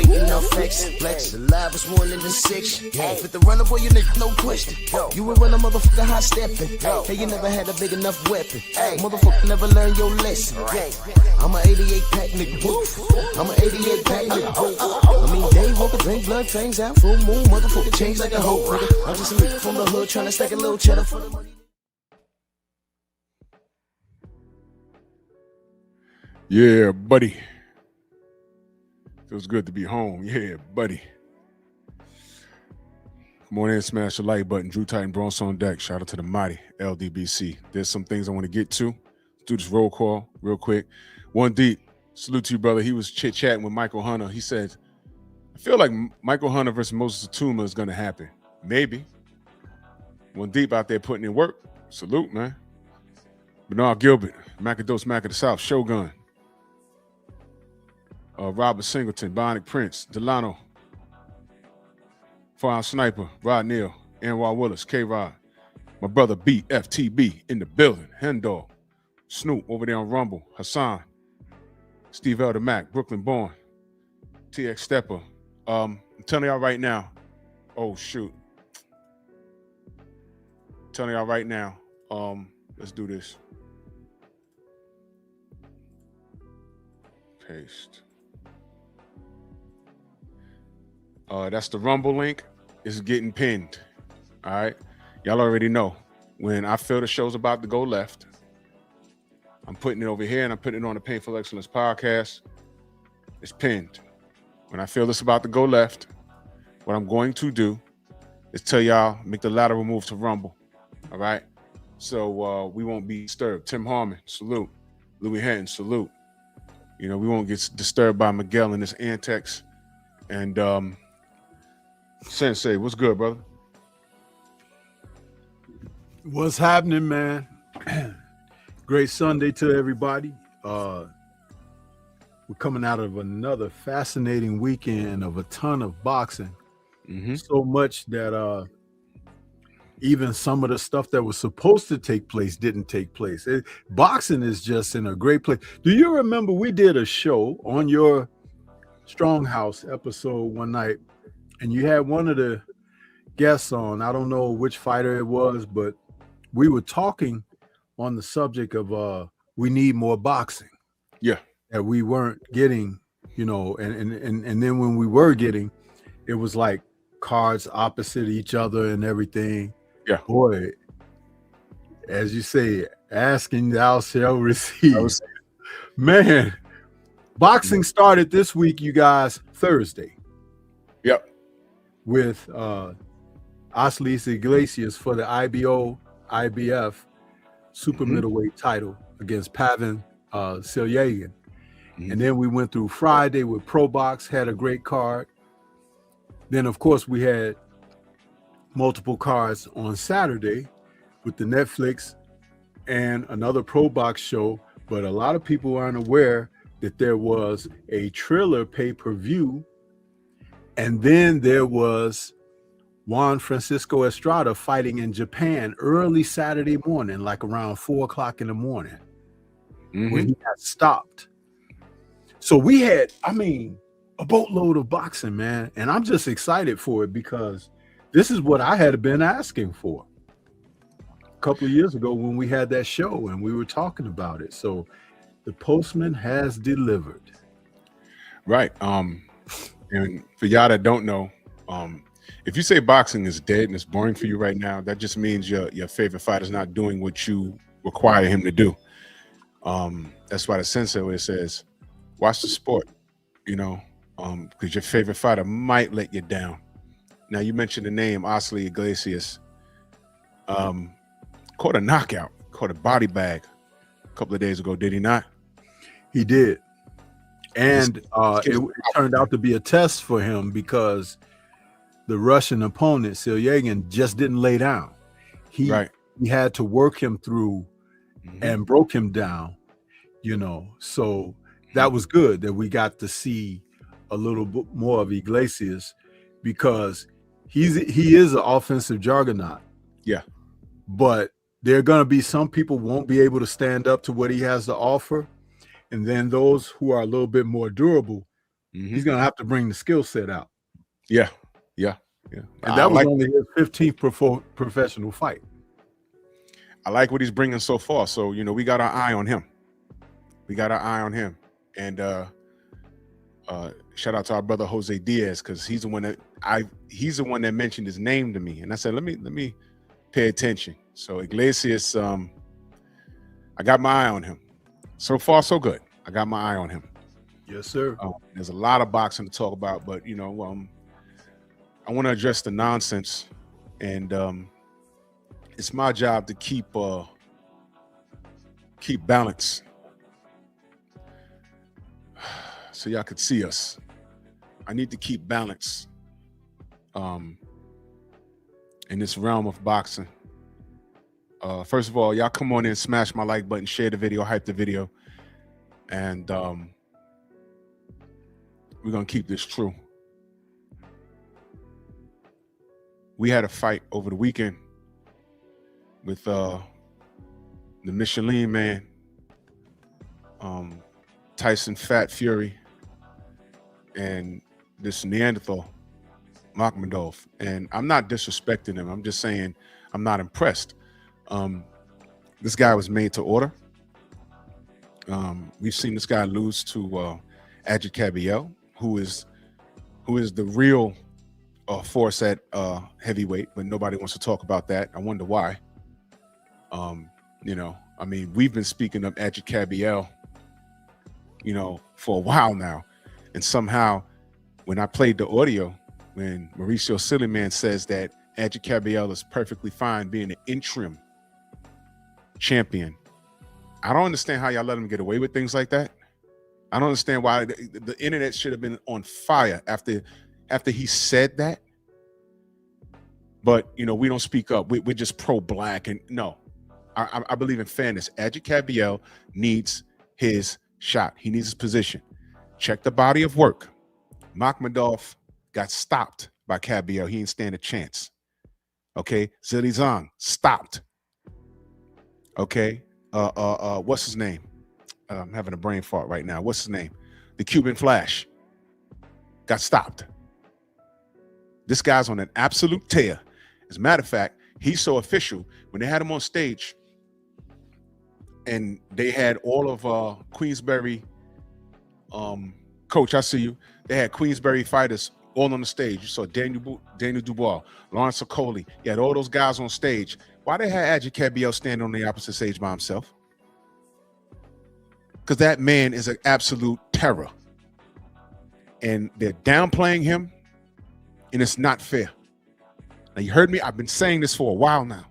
weight enough flex. The live is more than the 6. With the runner, boy, you nigga, no question. You will run a motherfucker high stepping. Hey, you never had a big enough weapon. Motherfucker never learned your lesson. I'm an 88 pack nigga. I'm an 88 pack nigga. I mean, day walker, drink blood, fangs out, full moon, motherfucker change like a hoe, nigga. I'm just a nigga from the hood trying to stack a little cheddar for the money. Yeah, buddy. Feels good to be home. Yeah, buddy. Come on in, smash the like button. Drew Titan Bronx on deck. Shout out to the mighty LDBC. There's some things I want to get to. Let's do this roll call real quick. One deep. Salute to you, brother. He was chit-chatting with Michael Hunter. He said, I feel like Michael Hunter versus Moses Atuma is going to happen. Maybe. One deep out there putting in work. Salute, man. Bernard Gilbert, Macados, Mac of the South, Shogun. Robert Singleton, Bionic Prince, Delano, Firearm Sniper, Rod Neal, Anwar Willis, K-Rod, my brother BFTB in the building, Hendall, Snoop over there on Rumble, Hassan, Steve Elder Mac, Brooklyn Born, TX Stepper. I'm telling y'all right now, oh shoot. I'm telling y'all right now, let's do this. Paste. That's the Rumble link. It's getting pinned. All right. Y'all already know. When I feel the show's about to go left, I'm putting it over here and I'm putting it on the Painful Excellence podcast. It's pinned. When I feel it's about to go left, what I'm going to do is tell y'all, make the lateral move to Rumble. All right. So we won't be disturbed. Tim Harmon, salute. Louis Henton, salute. You know, we won't get disturbed by Miguel and his antics. And Sensei, what's good, brother? What's happening, man? Great Sunday to everybody. We're coming out of another fascinating weekend of a ton of boxing. Mm-hmm. So much that even some of the stuff that was supposed to take place didn't take place. Boxing is just in a great place. Do you remember we did a show on your Strong House episode one night, and you had one of the guests on? I don't know which fighter it was, but we were talking on the subject of we need more boxing. Yeah. That we weren't getting, you know, and then when we were getting, it was like cards opposite each other and everything. Yeah. Boy, as you say, asking thou shall receive. Man, boxing started this week, you guys, Thursday. Yep. With Aslis Iglesias for the IBF super middleweight title against Pavan Silyagan. And then we went through Friday with Pro Box, had a great card. Then, of course, we had multiple cards on Saturday with the Netflix and another Pro Box show. But a lot of people aren't aware that there was a Triller pay-per-view. And then there was Juan Francisco Estrada fighting in Japan early Saturday morning, like around 4 o'clock in the morning, when he got stopped. So we had, I mean, a boatload of boxing, man. And I'm just excited for it because this is what I had been asking for a couple of years ago when we had that show and we were talking about it. So the postman has delivered. Right. And for y'all that don't know, if you say boxing is dead and it's boring for you right now, that just means your favorite fighter is not doing what you require him to do. That's why the sensei always says, watch the sport, you know, because your favorite fighter might let you down. Now, you mentioned the name Aslis Iglesias. Caught a knockout, caught a body bag a couple of days ago, did he not? He did. And it turned out to be a test for him because the Russian opponent, Silyagan, just didn't lay down. He had to work him through and broke him down, you know. So that was good that we got to see a little bit more of Iglesias because he is an offensive juggernaut. Yeah. But there are going to be some people won't be able to stand up to what he has to offer. And then those who are a little bit more durable He's gonna have to bring the skill set out. Yeah. And that was only his 15th professional fight. I like what he's bringing so far. So, we got our eye on him. And shout out to our brother Jose Diaz, because he's the one that mentioned his name to me. And I said, let me pay attention. So Iglesias, I got my eye on him. So far, so good. I got my eye on him. Yes, sir. There's a lot of boxing to talk about, but I want to address the nonsense, and it's my job to keep balance, so y'all could see us. I need to keep balance in this realm of boxing. First of all, y'all come on in, smash my like button, share the video, hype the video, and we're gonna keep this true. We had a fight over the weekend with the Michelin man, Tyson Fury, and this Neanderthal, Makhmudov. And I'm not disrespecting him. I'm just saying I'm not impressed. This guy was made to order. We've seen this guy lose to Adji Kabiel, who is the real force at heavyweight, but nobody wants to talk about that. I wonder why. We've been speaking of Adji Kabiel, for a while now, and somehow when I played the audio, when Mauricio Silliman says that Adji Kabiel is perfectly fine being an interim champion, I don't understand how y'all let him get away with things like that. I don't understand why the internet should have been on fire after he said that. But we don't speak up. We're just pro-black, and no, I believe in fairness. Adji Kabiel needs his shot. He needs his position. Check the body of work. Makhmudov got stopped by Kabiel. He didn't stand a chance. Okay, Zhilei Zhang stopped. Okay, what's his name? I'm having a brain fart right now. What's his name? The Cuban Flash got stopped. This guy's on an absolute tear. As a matter of fact, he's so official. When they had him on stage and they had all of Queensberry, Coach, I see you. They had Queensberry fighters all on the stage. You saw Daniel Dubois, Lawrence Okoli. You had all those guys on stage. Why they had Adji Kabiel standing on the opposite stage by himself? Because that man is an absolute terror. And they're downplaying him, and it's not fair. Now, you heard me. I've been saying this for a while now.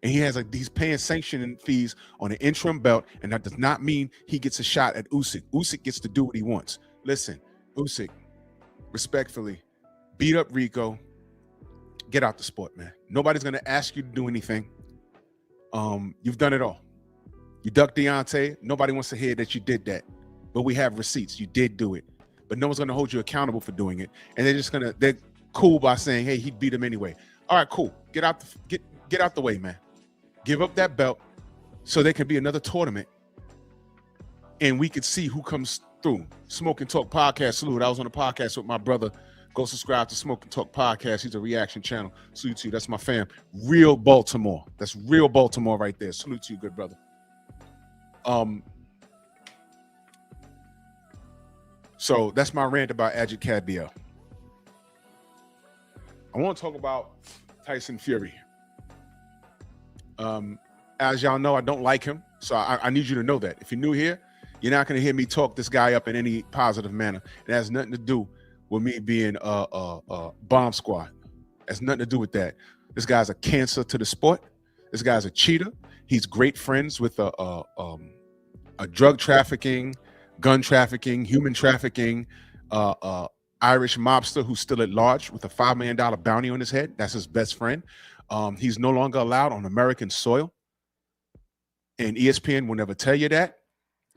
And he's paying sanctioning fees on an interim belt, and that does not mean he gets a shot at Usyk. Usyk gets to do what he wants. Listen, Usyk, respectfully, beat up Rico. Get out the sport, man. Nobody's going to ask you to do anything. You've done it all. You ducked Deontay. Nobody wants to hear that you did that. But we have receipts. You did do it. But no one's going to hold you accountable for doing it. And they're cool by saying, hey, he beat him anyway. All right, cool. Get out the way, man. Give up that belt so there can be another tournament. And we can see who comes through. Smoke and Talk Podcast. Salute. I was on a podcast with my brother. Go subscribe to Smoke and Talk Podcast. He's a reaction channel. Salute to you. That's my fam. Real Baltimore. That's real Baltimore right there. Salute to you, good brother. So that's my rant about Adji Kabiel. I want to talk about Tyson Fury. As y'all know, I don't like him. So I need you to know that. If you're new here, you're not going to hear me talk this guy up in any positive manner. It has nothing to do with me being a bomb squad. It has nothing to do with that. This guy's a cancer to the sport. This guy's a cheater. He's great friends with a drug trafficking, gun trafficking, human trafficking, Irish mobster who's still at large with a $5 million bounty on his head. That's his best friend. He's no longer allowed on American soil. And ESPN will never tell you that.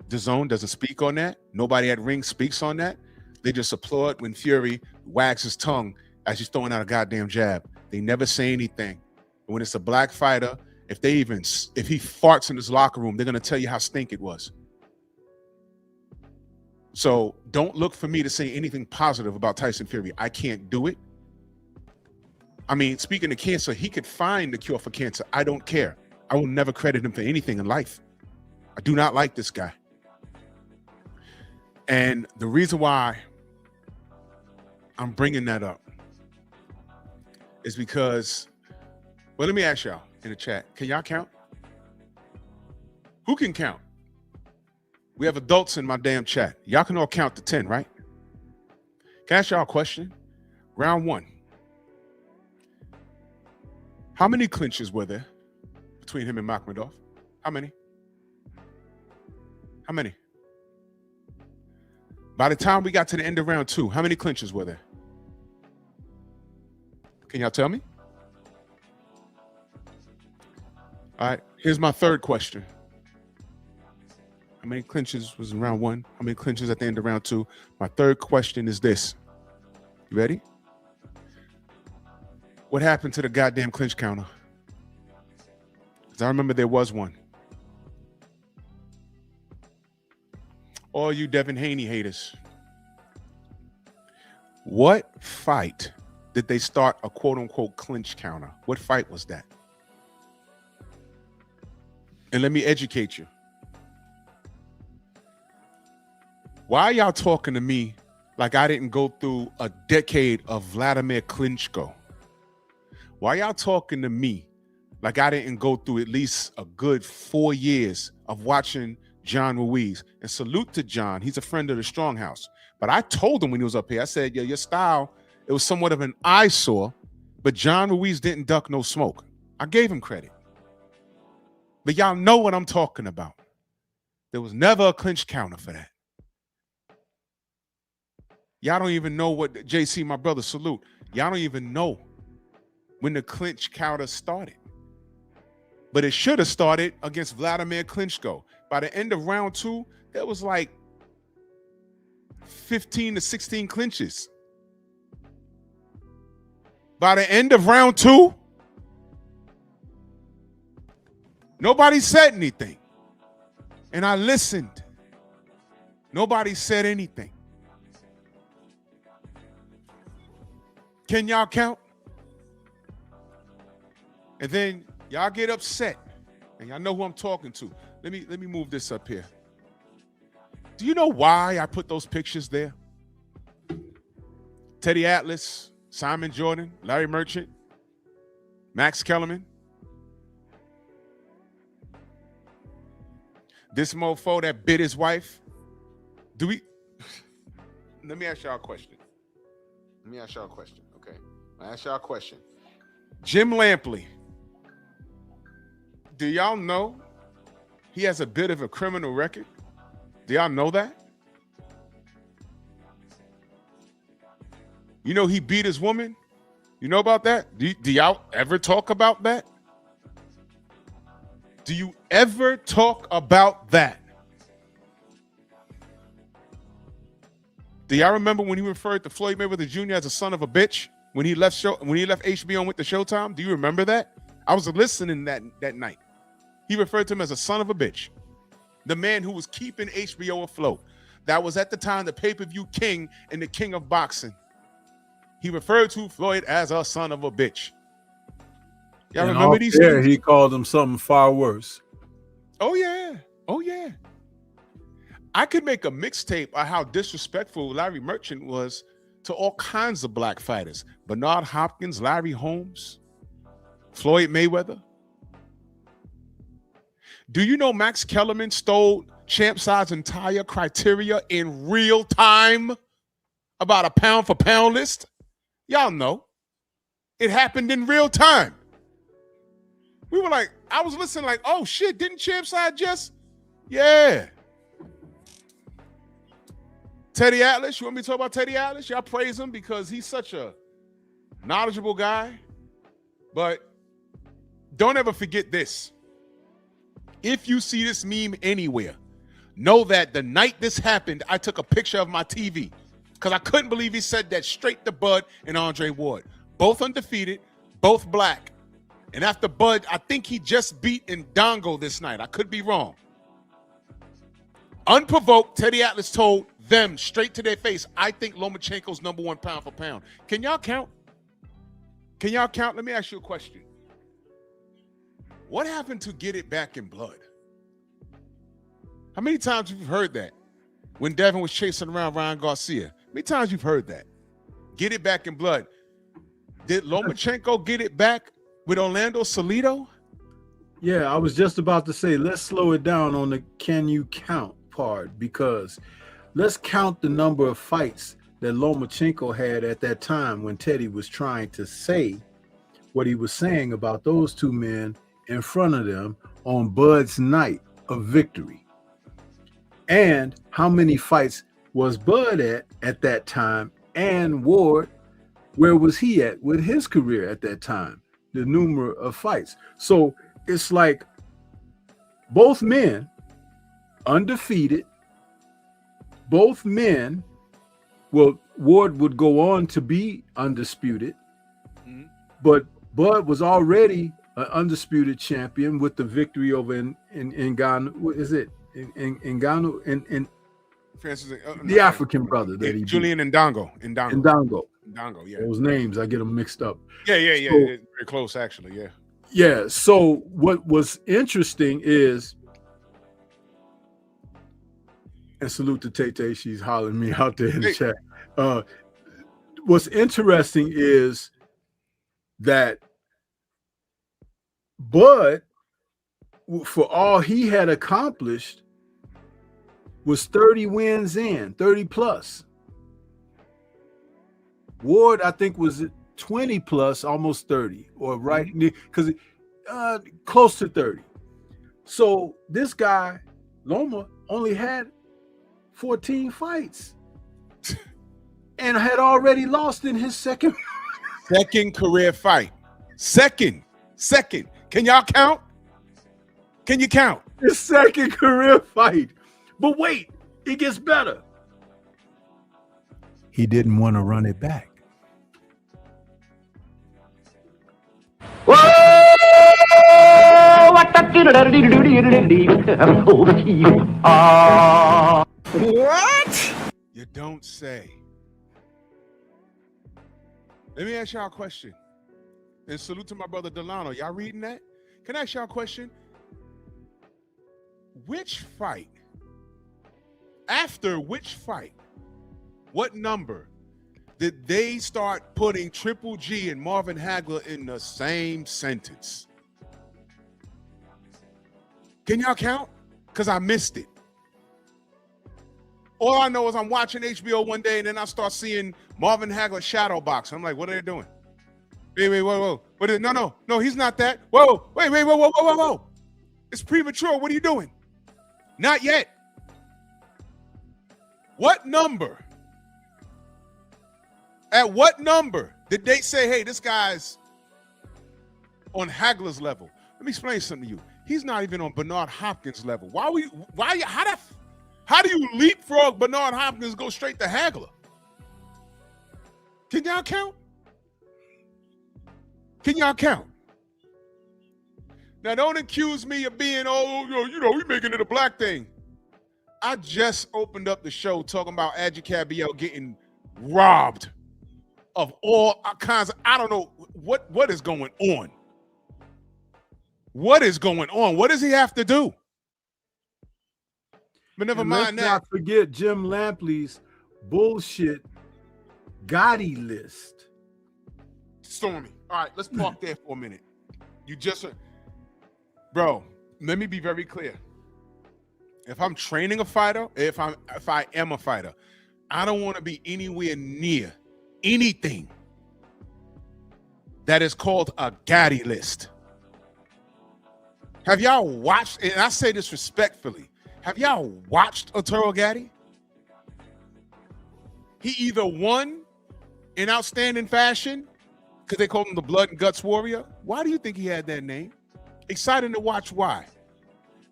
DAZN doesn't speak on that. Nobody at Ring speaks on that. They just applaud when Fury wags his tongue as he's throwing out a goddamn jab. They never say anything. And when it's a black fighter, if he farts in his locker room, they're going to tell you how stink it was. So don't look for me to say anything positive about Tyson Fury. I can't do it. I mean, speaking of cancer, he could find the cure for cancer. I don't care. I will never credit him for anything in life. I do not like this guy. And the reason why I'm bringing that up is because, well, let me ask y'all in the chat. Can y'all count? Who can count? We have adults in my damn chat. Y'all can all count to 10, right? Can I ask y'all a question? Round one. How many clinches were there between him and Makhmudov? How many? How many? By the time we got to the end of round two, how many clinches were there? Can y'all tell me? All right, here's my third question. How many clinches was in round one? How many clinches at the end of round two? My third question is this. You ready? What happened to the goddamn clinch counter? Because I remember there was one. All you Devin Haney haters. What fight did they start a quote-unquote clinch counter? What fight was that? And let me educate you. Why y'all talking to me like I didn't go through a decade of Vladimir Klitschko? Why y'all talking to me like I didn't go through at least a good 4 years of watching John Ruiz? And salute to John. He's a friend of the Strong House. But I told him when he was up here, I said, yo, your style, it was somewhat of an eyesore, but John Ruiz didn't duck no smoke. I gave him credit. But y'all know what I'm talking about. There was never a clinch counter for that. Y'all don't even know what, JC, my brother, salute. Y'all don't even know when the clinch counter started. But it should have started against Vladimir Klitschko. By the end of round two, there was like 15 to 16 clinches. By the end of round two, nobody said anything. And I listened. Nobody said anything. Can y'all count? And then y'all get upset. And y'all know who I'm talking to. Let me move this up here. Do you know why I put those pictures there? Teddy Atlas, Simon Jordan, Larry Merchant, Max Kellerman. This mofo that bit his wife. Let me ask y'all a question. Okay? I ask y'all a question. Jim Lampley. Do y'all know he has a bit of a criminal record? Do y'all know that? You know he beat his woman? You know about that? Do y'all ever talk about that? Do you ever talk about that? Do y'all remember when he referred to Floyd Mayweather Jr. as a son of a bitch when he left HBO and went to Showtime? Do you remember that? I was listening that night. He referred to him as a son of a bitch. The man who was keeping HBO afloat. That was at the time the pay-per-view king and the king of boxing. He referred to Floyd as a son of a bitch. Y'all remember these things? He called him something far worse. Oh, yeah. Oh, yeah. I could make a mixtape of how disrespectful Larry Merchant was to all kinds of black fighters. Bernard Hopkins, Larry Holmes, Floyd Mayweather. Do you know Max Kellerman stole Champ Side's entire criteria in real time about a pound for pound list? Y'all know. It happened in real time. We were like, I was listening like, oh shit, didn't Champ Side just? Yeah. Teddy Atlas, you want me to talk about Teddy Atlas? Y'all praise him because he's such a knowledgeable guy. But don't ever forget this. If you see this meme anywhere, know that the night this happened, I took a picture of my TV because I couldn't believe he said that straight to Bud and Andre Ward. Both undefeated, both black. And after Bud, I think he just beat Ndongo this night. I could be wrong. Unprovoked, Teddy Atlas told them straight to their face, I think Lomachenko's #1 pound for pound. Can y'all count? Can y'all count? Let me ask you a question. What happened to get it back in blood? How many times have you heard that? When Devin was chasing around Ryan Garcia. How many times you've heard that? Get it back in blood. Did Lomachenko get it back with Orlando Salido? Yeah, I was just about to say, let's slow it down on the can you count part, because let's count the number of fights that Lomachenko had at that time when Teddy was trying to say what he was saying about those two men in front of them on Bud's night of victory. And how many fights was Bud at that time, and Ward, where was he at with his career at that time? The number of fights. So it's like both men undefeated, both men, well, Ward would go on to be undisputed, but Bud was already an undisputed champion with the victory over in Ngannou. What is it? In Ngannou, in Francis, the African brother that he Julian Ndongo. Ndongo, yeah. Those names, I get them mixed up. Yeah. So, very close, actually. Yeah. Yeah. So what was interesting is, and salute to Tay, she's hollering me out there in the chat. What's interesting is that Bud, for all he had accomplished, was 30 wins in, 30 plus. Ward, I think, was 20 plus, almost 30, or right, because close to 30. So this guy, Loma, only had 14 fights and had already lost in his second career fight. Second. Can y'all count? Can you count? His second career fight. But wait, it gets better. He didn't want to run it back. What? You don't say. Let me ask y'all a question. And salute to my brother Delano. Y'all reading that? Can I ask y'all a question? Which fight, after which fight, what number did they start putting Triple G and Marvin Hagler in the same sentence? Can y'all count? Because I missed it. All I know is I'm watching HBO one day and then I start seeing Marvin Hagler shadow box. I'm like, what are they doing? Wait, whoa. What is, no, he's not that. Whoa, whoa. It's premature. What are you doing? Not yet. What number? At what number did they say, hey, this guy's on Hagler's level? Let me explain something to you. He's not even on Bernard Hopkins' level. How do you leapfrog Bernard Hopkins and go straight to Hagler? Can y'all count? Can y'all count? Now, don't accuse me of being, we making it a black thing. I just opened up the show talking about Adji Cabiel getting robbed of all kinds of, I don't know, what is going on? What is going on? What does he have to do? But never mind that. Let's not forget Jim Lampley's bullshit Gaddy list. Stormy. All right, let's park there for a minute. Bro, let me be very clear. If I'm training a fighter, if I am a fighter, I don't want to be anywhere near anything that is called a Gaddy list. Have y'all watched, and I say this respectfully, have y'all watched Arturo Gaddy? He either won in outstanding fashion because they called him the Blood and Guts Warrior. Why do you think he had that name? Exciting to watch. Why?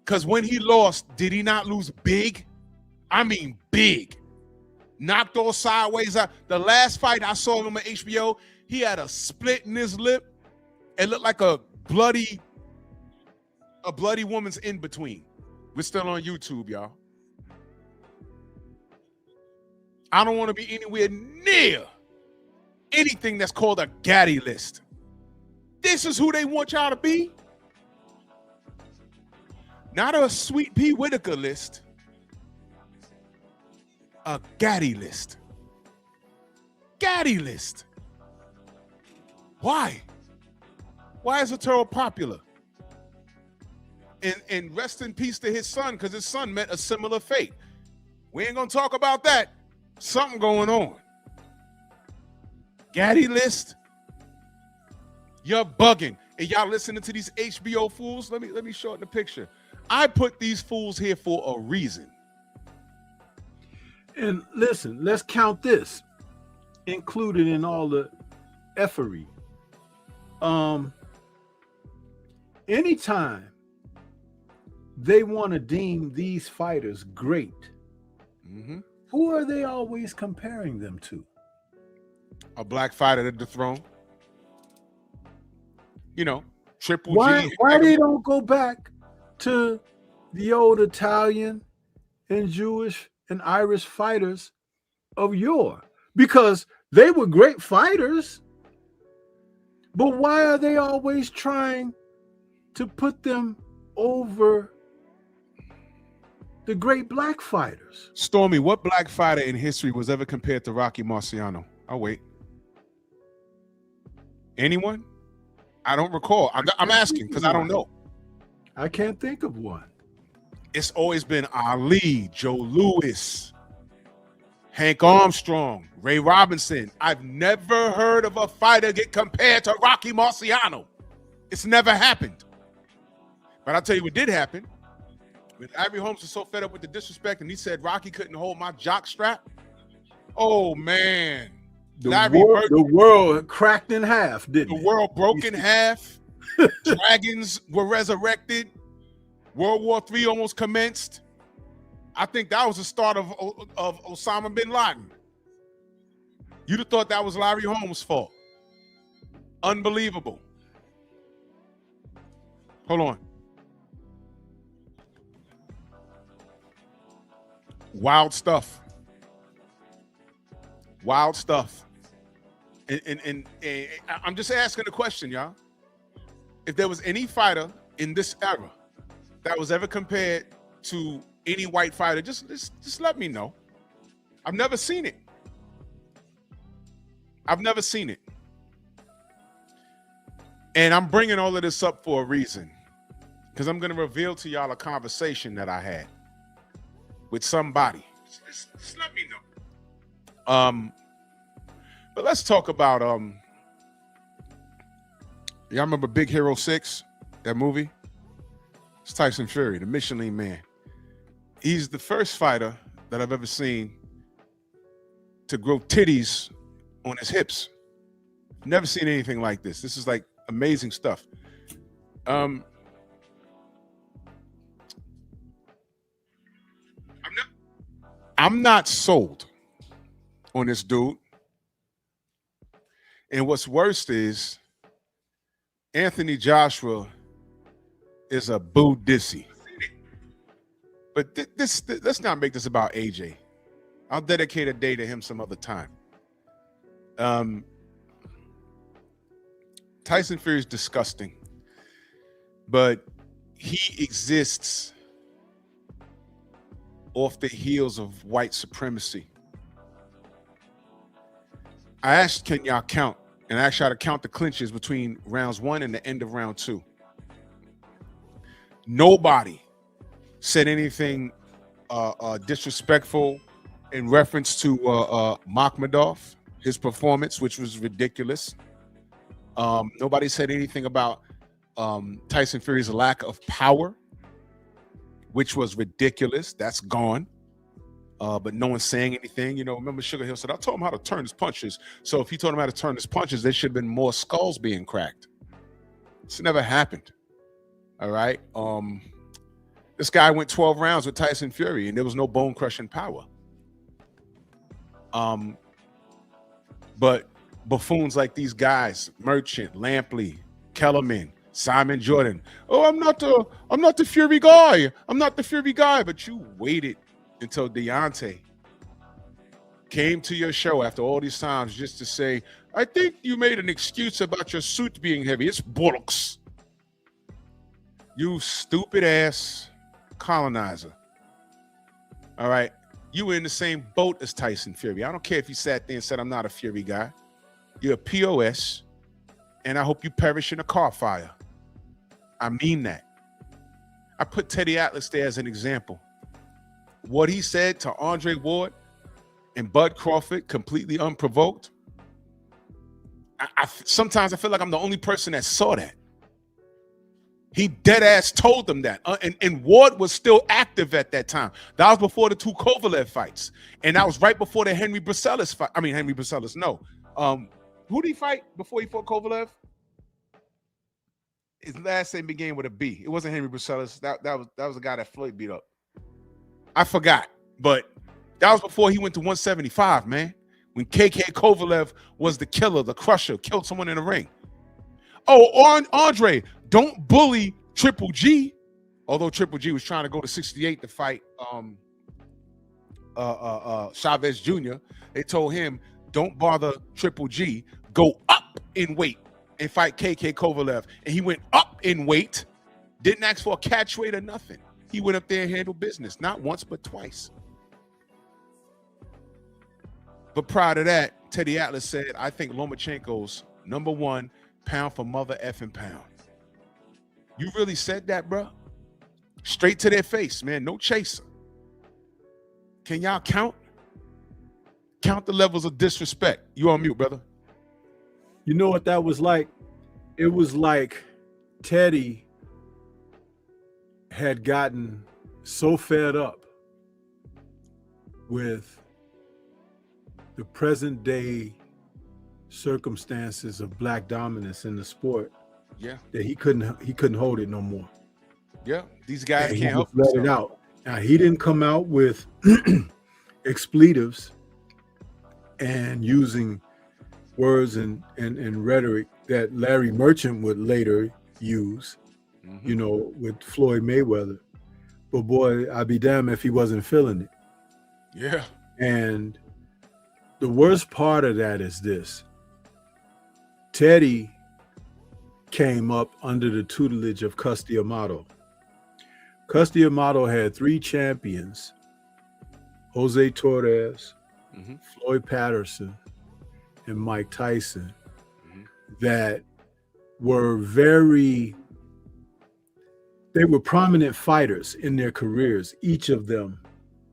Because when he lost, did he not lose big? I mean big. Knocked all sideways out. The last fight I saw him on HBO, he had a split in his lip. It looked like a bloody woman's in between. We're still on YouTube, y'all. I don't want to be anywhere near anything that's called a Gaddy list. This is who they want y'all to be. Not a Sweet Pea Whitaker list. A Gaddy list. Gaddy list. Why? Why is Otero popular? And rest in peace to his son, because his son met a similar fate. We ain't gonna talk about that. Something going on. Gaddy list. You're bugging. And y'all listening to these HBO fools? Let me shorten the picture. I put these fools here for a reason. And listen, let's count this. Included in all the effery. Anytime they want to deem these fighters great, who are they always comparing them to? A black fighter to dethrone. You know, Triple Why G. Why they don't go back to the old Italian and Jewish and Irish fighters of yore? Because they were great fighters. But why are they always trying to put them over the great black fighters? Stormy, what black fighter in history was ever compared to Rocky Marciano? I'll wait. Anyone? I don't recall. I'm asking because I don't know. I can't think of one. It's always been Ali, Joe Louis, Hank Armstrong, Ray Robinson. I've never heard of a fighter get compared to Rocky Marciano. It's never happened. But I'll tell you what did happen. When Ivory Holmes was so fed up with the disrespect and he said Rocky couldn't hold my jock strap. Oh, man. The world cracked in half, didn't it? The world broke in half. Dragons were resurrected. World War III almost commenced. I think that was the start of Osama bin Laden. You'd have thought that was Larry Holmes' fault. Unbelievable. Hold on. Wild stuff. Wild stuff. And I'm just asking the question, y'all. If there was any fighter in this era that was ever compared to any white fighter, just let me know. I've never seen it. I've never seen it. And I'm bringing all of this up for a reason, because I'm going to reveal to y'all a conversation that I had with somebody. Just let me know. But let's talk about y'all remember Big Hero 6, that movie? It's Tyson Fury, the Michelin Man. He's the first fighter that I've ever seen to grow titties on his hips. Never seen anything like this. This is like amazing stuff. I'm not sold on this dude. And what's worse is Anthony Joshua is a boo dissy. But let's not make this about AJ. I'll dedicate a day to him some other time. Tyson Fury is disgusting, but he exists off the heels of white supremacy. I asked, can y'all count? And I asked y'all to count the clinches between rounds 1 and the end of round 2. Nobody said anything disrespectful in reference to Makhmudov, his performance, which was ridiculous. Nobody said anything about Tyson Fury's lack of power, which was ridiculous. That's gone. But no one's saying anything. You know, remember Sugar Hill said, I told him how to turn his punches. So if he told him how to turn his punches, there should have been more skulls being cracked. It's never happened. All right. This guy went 12 rounds with Tyson Fury and there was no bone crushing power. But buffoons like these guys, Merchant, Lampley, Kellerman, Simon Jordan. Oh, I'm not the Fury guy. I'm not the Fury guy. But you waited until Deontay came to your show after all these times just to say, I think you made an excuse about your suit being heavy. It's bollocks. You stupid ass colonizer. All right. You were in the same boat as Tyson Fury. I don't care if you sat there and said, I'm not a Fury guy. You're a POS, and I hope you perish in a car fire. I mean that. I put Teddy Atlas there as an example. What he said to Andre Ward and Bud Crawford, completely unprovoked. Sometimes I feel like I'm the only person that saw that. He dead ass told them that. And Ward was still active at that time. That was before the two Kovalev fights. And that was right before the Henry Bruselas fight. I mean, Henry Bruselas, no. Who did he fight before he fought Kovalev? His last name began with a B. It wasn't Henry Bruselas. That was the guy that Floyd beat up. I forgot. But that was before he went to 175, man. When KK Kovalev was the killer, the crusher, killed someone in the ring. Oh, Andre, don't bully Triple G. Although Triple G was trying to go to 68 to fight Chavez Jr., they told him, don't bother Triple G. Go up in weight and fight KK Kovalev. And he went up in weight, didn't ask for a catch weight or nothing. He went up there and handled business, not once but twice. But prior to that, Teddy Atlas said, I think Lomachenko's #1 pound for mother effing pound. You really said that, bro? Straight to their face, man. No chaser. Can y'all count? Count the levels of disrespect. You on mute, brother. You know what that was like? It was like Teddy had gotten so fed up with the present day circumstances of black dominance in the sport, yeah, that he couldn't hold it no more. Yeah, these guys and can't help let it out. Now, he didn't come out with expletives and using words and rhetoric that Larry Merchant would later use, you know, with Floyd Mayweather. But boy, I'd be damned if he wasn't feeling it. Yeah. And the worst part of that is this. Teddy came up under the tutelage of Cus D'Amato. Cus D'Amato had 3 champions, Jose Torres, Floyd Patterson, and Mike Tyson, that were they were prominent fighters in their careers, each of them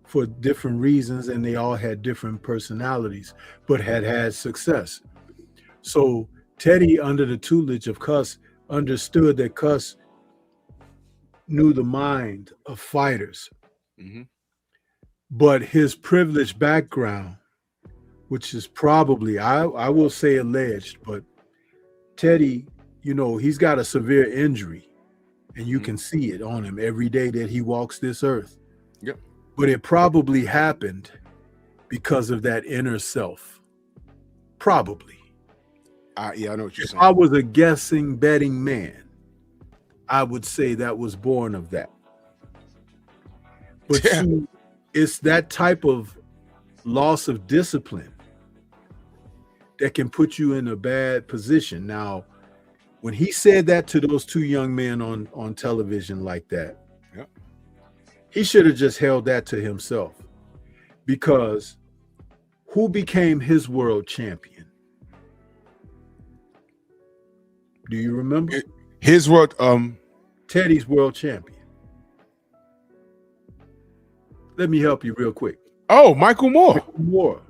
for different reasons, and they all had different personalities, but had success. So Teddy, under the tutelage of Cus, understood that Cus knew the mind of fighters. But his privileged background, which is probably, I will say alleged, but Teddy, you know, he's got a severe injury, and you can see it on him every day that he walks this earth. Yep. But it probably happened because of that inner self. Probably. Yeah, I know what you're saying. If I was a guessing betting man, I would say that was born of that. But see, it's that type of loss of discipline that can put you in a bad position. Now, when he said that to those 2 young men on television like that, he should have just held that to himself, because who became his world champion? Do you remember? His world, Teddy's world champion. Let me help you real quick. Oh, Michael Moore. Michael Moore.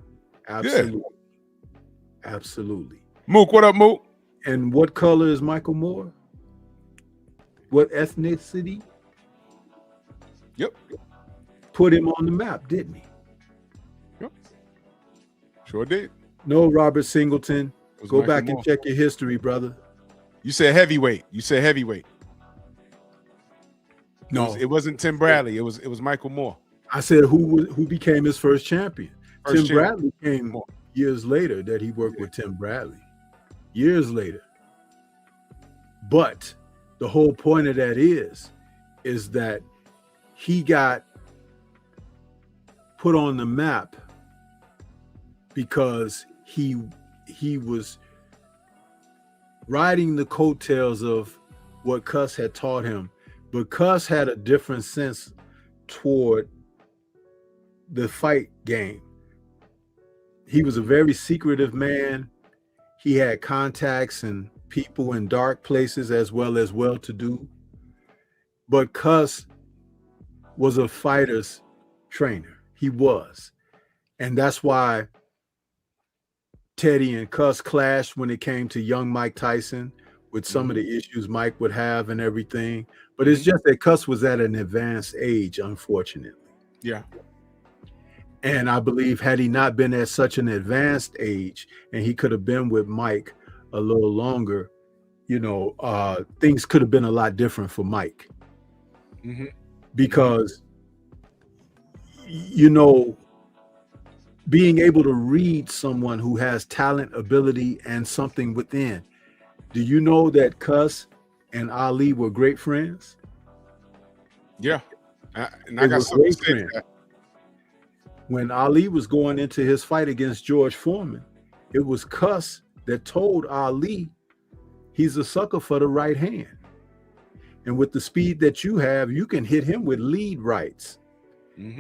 Absolutely. Yeah. Absolutely. Mook, what up, Mook? And what color is Michael Moore? What ethnicity? Yep. Put him on the map, didn't he? Yep. Sure did. No, Robert Singleton. Go Michael back Moore. and check your history, brother. You said heavyweight. No, it wasn't Tim Bradley. It was Michael Moore. I said who became his first champion. Tim Bradley came Moore. Years later that he worked with Tim Bradley. Years later. But the whole point of that is that he got put on the map because he was riding the coattails of what Cuss had taught him, but Cuss had a different sense toward the fight game. He was a very secretive man. He had contacts and people in dark places as well-to-do. But Cuss was a fighter's trainer. He was. And that's why Teddy and Cuss clashed when it came to young Mike Tyson with some of the issues Mike would have and everything. But it's just that Cuss was at an advanced age, unfortunately. Yeah. And I believe had he not been at such an advanced age and he could have been with Mike a little longer, you know, things could have been a lot different for Mike. Because, you know, being able to read someone who has talent, ability, and something within. Do you know that Cuss and Ali were great friends? Yeah. And I got something to say to that. When Ali was going into his fight against George Foreman, it was Cuss that told Ali he's a sucker for the right hand. And with the speed that you have, you can hit him with lead rights.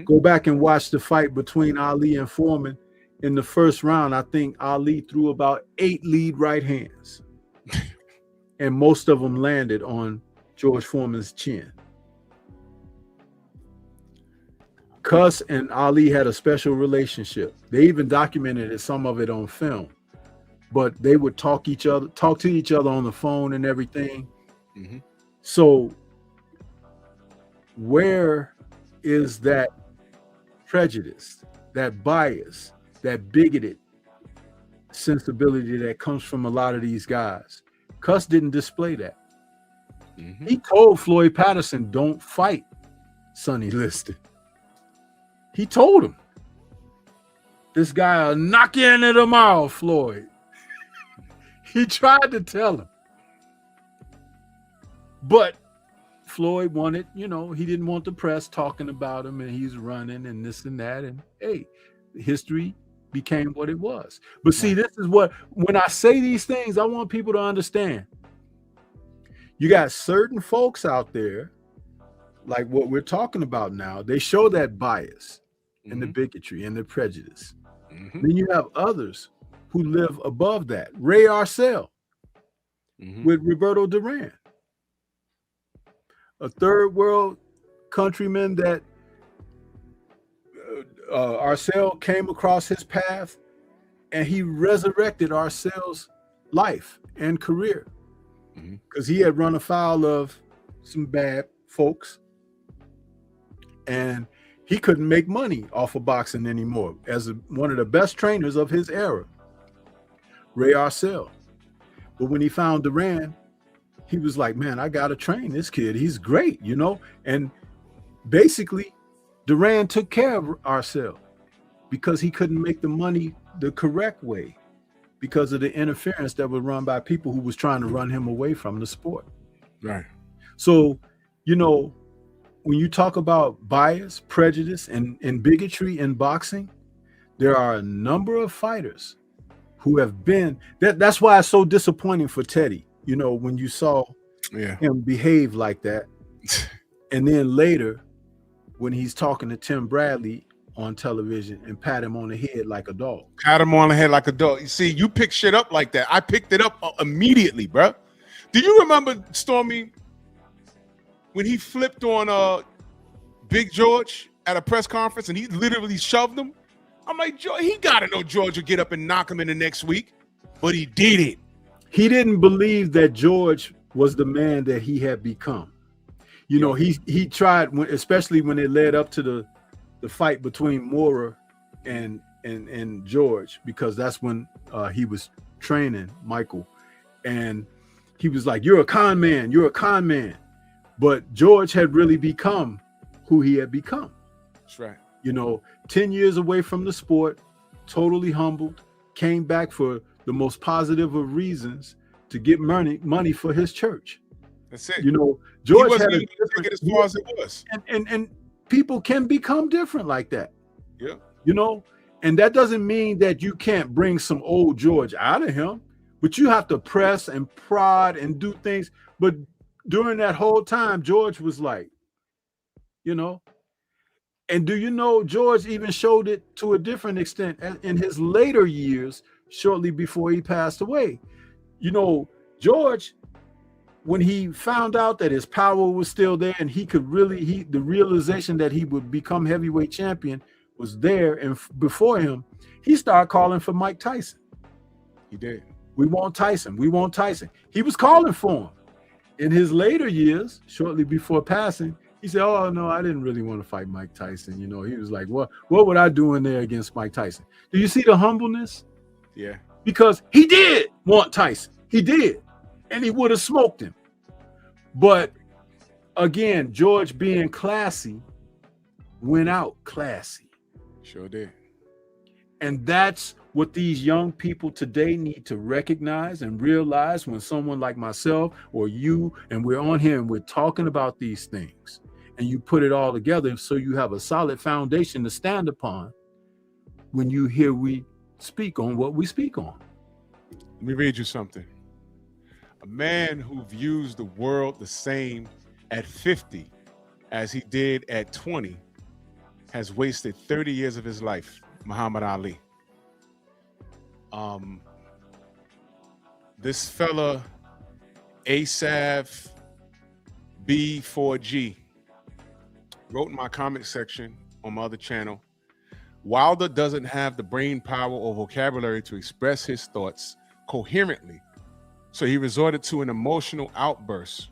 Go back and watch the fight between Ali and Foreman. In the first round, I think Ali threw about 8 lead right hands. And most of them landed on George Foreman's chin. Cuss and Ali had a special relationship. They even documented it, some of it on film. But they would talk to each other on the phone and everything. So where is that prejudice, that bias, that bigoted sensibility that comes from a lot of these guys? Cuss didn't display that. He told Floyd Patterson, don't fight Sonny Liston. He told him, this guy will knock you into the mouth, Floyd. He tried to tell him. But Floyd wanted, you know, he didn't want the press talking about him and he's running and this and that. And hey, history became what it was. But see, this is what, when I say these things, I want people to understand. You got certain folks out there, like what we're talking about now, they show that bias and the bigotry and the prejudice. Then you have others who live above that. Ray Arcel with Roberto Duran, a third world countryman that Arcel came across his path and he resurrected Arcel's life and career because he had run afoul of some bad folks and he couldn't make money off of boxing anymore as one of the best trainers of his era, Ray Arcel. But when he found Duran, he was like, man, I got to train this kid. He's great, you know? And basically, Duran took care of Arcel because he couldn't make the money the correct way because of the interference that was run by people who was trying to run him away from the sport. Right. So, you know, when you talk about bias, prejudice, and bigotry in boxing, there are a number of fighters who have been, that's why it's so disappointing for Teddy, you know, when you saw him behave like that. And then later, when he's talking to Tim Bradley on television and pat him on the head like a dog. Pat him on the head like a dog. You see, you pick shit up like that. I picked it up immediately, bro. Do you remember, Stormy, when he flipped on Big George at a press conference and he literally shoved him? I'm like, he got to know George would get up and knock him in the next week, but he did it. He didn't believe that George was the man that he had become. You know, he tried, especially when it led up to the fight between Mora and George, because that's when he was training Michael. And he was like, you're a con man, you're a con man. But George had really become who he had become. That's right. You know, 10 years away from the sport, totally humbled, came back for the most positive of reasons to get money for his church. That's it. You know, George had take it as far as it was. And people can become different like that. Yeah. You know, And that doesn't mean that you can't bring some old George out of him, but you have to press and prod and do things. But during that whole time, George was like, you know, and do you know George even showed it to a different extent in his later years, shortly before he passed away. You know, George, when he found out that his power was still there and he could really, the realization that he would become heavyweight champion was there, and before him, he started calling for Mike Tyson. He did. We want Tyson. We want Tyson. He was calling for him. In his later years, shortly before passing, he said, "Oh no, I didn't really want to fight Mike Tyson." You know, he was like, "What would I do in there against Mike Tyson?" Do you see the humbleness? Yeah. Because he did want Tyson. He did, and he would have smoked him. But again, George, being classy, went out classy. Sure did. And that's what these young people today need to recognize and realize when someone like myself or you, and we're on here and we're talking about these things, and you put it all together so you have a solid foundation to stand upon when you hear we speak on what we speak on. Let me read you something. A man who views the world the same at 50 as he did at 20 has wasted 30 years of his life. Muhammad Ali. This fella, Asaf B4G, wrote in my comment section on my other channel, Wilder doesn't have the brain power or vocabulary to express his thoughts coherently, so he resorted to an emotional outburst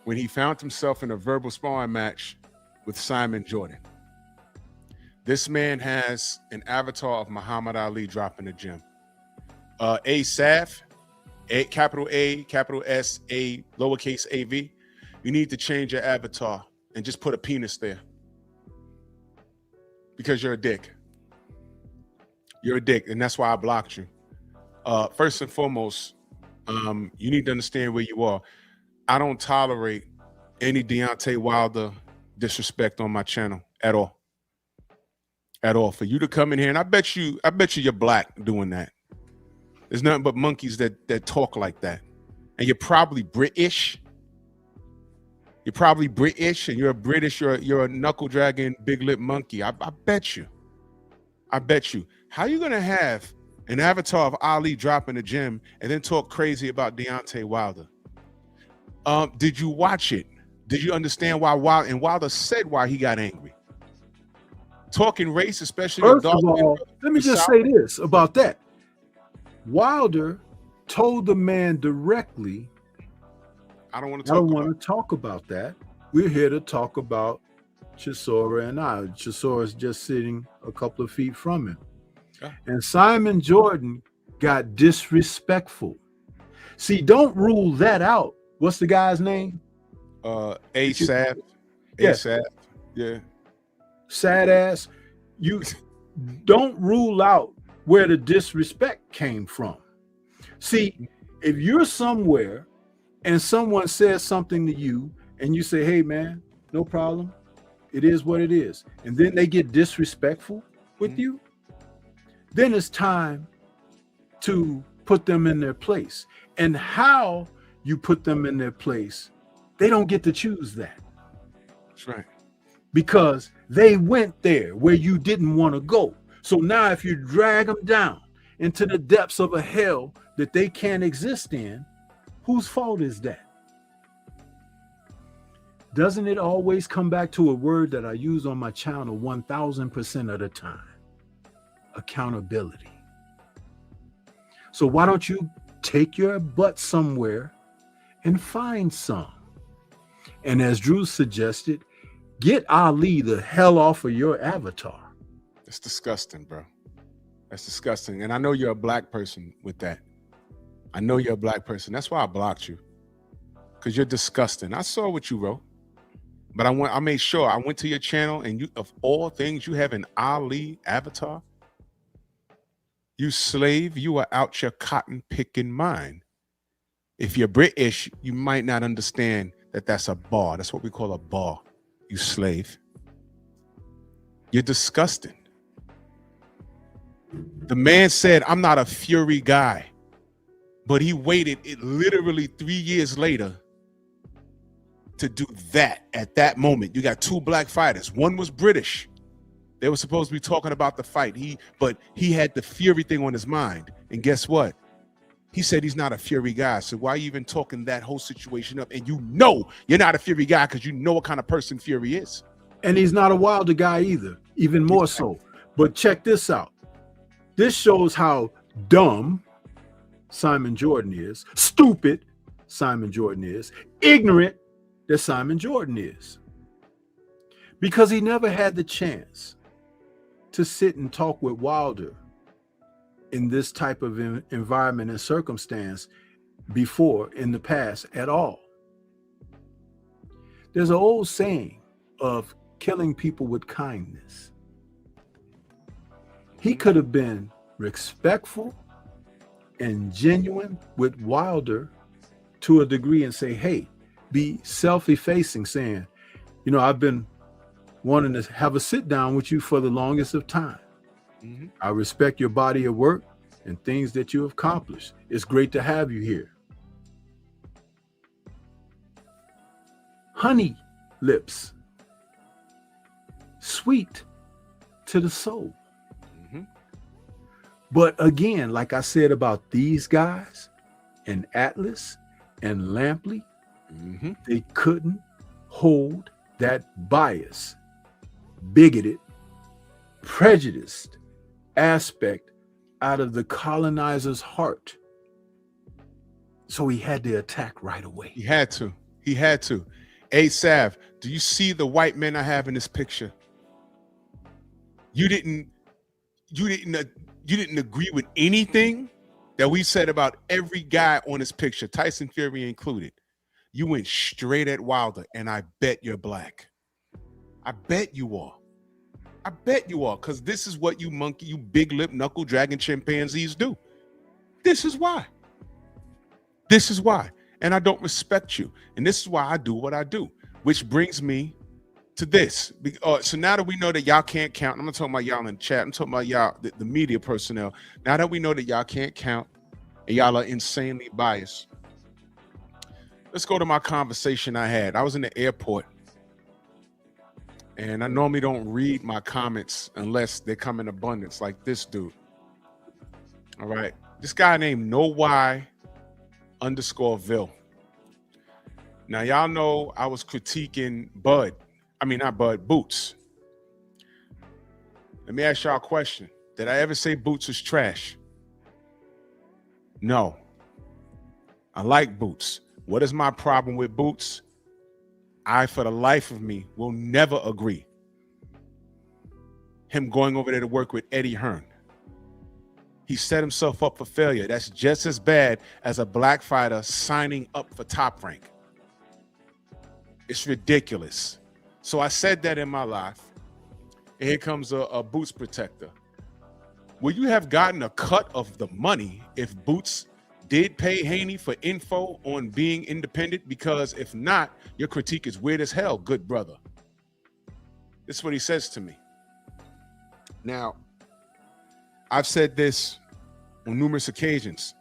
when he found himself in a verbal sparring match with Simon Jordan. This man has an avatar of Muhammad Ali dropping the gym. Asaf, capital A, capital S, A, lowercase AV. You need to change your avatar and just put a penis there. Because you're a dick. You're a dick, and that's why I blocked you. First and foremost, you need to understand where you are. I don't tolerate any Deontay Wilder disrespect on my channel at all. At all. For you to come in here, and I bet you you're black doing that. There's nothing but monkeys that talk like that. And you're probably British. You're probably British, and you're a knuckle dragging, big lip monkey. I bet you. I bet you. How are you gonna have an avatar of Ali dropping the gym and then talk crazy about Deontay Wilder? Did you watch it? Did you understand why Wilder said why he got angry? Talking race, especially. First of all, let me just say this about that. Wilder told the man directly, I don't want to talk about that. We're here to talk about Chisora and I. Chisora's just sitting a couple of feet from him. Yeah. And Simon Jordan got disrespectful. See, don't rule that out. What's the guy's name? Asaf. Yeah. Asaf. Yeah. Sad ass. You don't rule out where the disrespect came from. See, if you're somewhere and someone says something to you and you say, "Hey man, no problem, it is what it is," and then they get disrespectful with you, then it's time to put them in their place. And how you put them in their place, they don't get to choose that. That's right. Because they went there where you didn't want to go. So now if you drag them down into the depths of a hell that they can't exist in, whose fault is that? Doesn't it always come back to a word that I use on my channel 1000% of the time? Accountability. So why don't you take your butt somewhere and find some? And as Drew suggested, get Ali the hell off of your avatar. It's disgusting, bro. That's disgusting. And I know you're a black person with that. I know you're a black person. That's why I blocked you. Because you're disgusting. I saw what you wrote. But I made sure I went to your channel, and you, of all things, you have an Ali avatar. You slave, you are out your cotton picking mind. If you're British, you might not understand that that's a bar. That's what we call a bar. You slave. You're disgusting. The man said, I'm not a Fury guy. But he waited literally 3 years later to do that at that moment. You got two black fighters. One was British. They were supposed to be talking about the fight. But he had the Fury thing on his mind. And guess what? He said he's not a Fury guy. So why are you even talking that whole situation up? And you know you're not a Fury guy because you know what kind of person Fury is. And he's not a Wilder guy either, even more so. But check this out. This shows how dumb Simon Jordan is, stupid Simon Jordan is, ignorant that Simon Jordan is. Because he never had the chance to sit and talk with Wilder in this type of environment and circumstance before in the past at all. There's an old saying of killing people with kindness. He could have been respectful and genuine with Wilder to a degree and say, hey, be self-effacing, saying, you know, I've been wanting to have a sit down with you for the longest of time. Mm-hmm. I respect your body of work and things that you have accomplished. It's great to have you here. Honey lips, sweet to the soul. Mm-hmm. But again, like I said about these guys and Atlas and Lampley, mm-hmm. they couldn't hold that bias, bigoted, prejudiced aspect out of the colonizer's heart. So he had to attack right away. He had to. Hey, Sav, do you see the white men I have in this picture? You didn't agree with anything that we said about every guy on this picture, Tyson Fury included. You went straight at Wilder, and I bet you're black. I bet you are. Because this is what you big lip knuckle dragging chimpanzees do. This is why. And I don't respect you. And this is why I do what I do, which brings me to this. So now that we know that y'all can't count, I'm not talking about y'all in the chat, I'm talking about y'all, the media personnel. Now that we know that y'all can't count and y'all are insanely biased, let's go to my conversation I had. I was in the airport. And I normally don't read my comments unless they come in abundance, like this dude. All right. This guy named NoY_Vil. Now, y'all know I was critiquing Boots. Let me ask y'all a question. Did I ever say Boots was trash? No. I like Boots. What is my problem with Boots? I, for the life of me, will never agree him going over there to work with Eddie Hearn. He set himself up for failure. That's just as bad as a black fighter signing up for Top Rank. It's ridiculous. So I said that in my life. And here comes a Boots protector. Will you have gotten a cut of the money if Boots did pay Haney for info on being independent? Because if not, your critique is weird as hell, good brother. This is what he says to me. Now, I've said this on numerous occasions.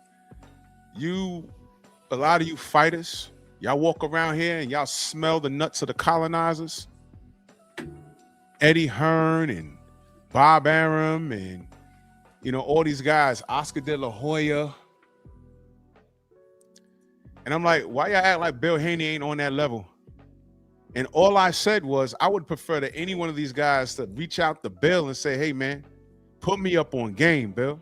A lot of you fighters, y'all walk around here and y'all smell the nuts of the colonizers. Eddie Hearn and Bob Arum and, all these guys, Oscar De La Hoya. And I'm like, why y'all act like Bill Haney ain't on that level? And all I said was, I would prefer that any one of these guys to reach out to Bill and say, hey, man, put me up on game, Bill.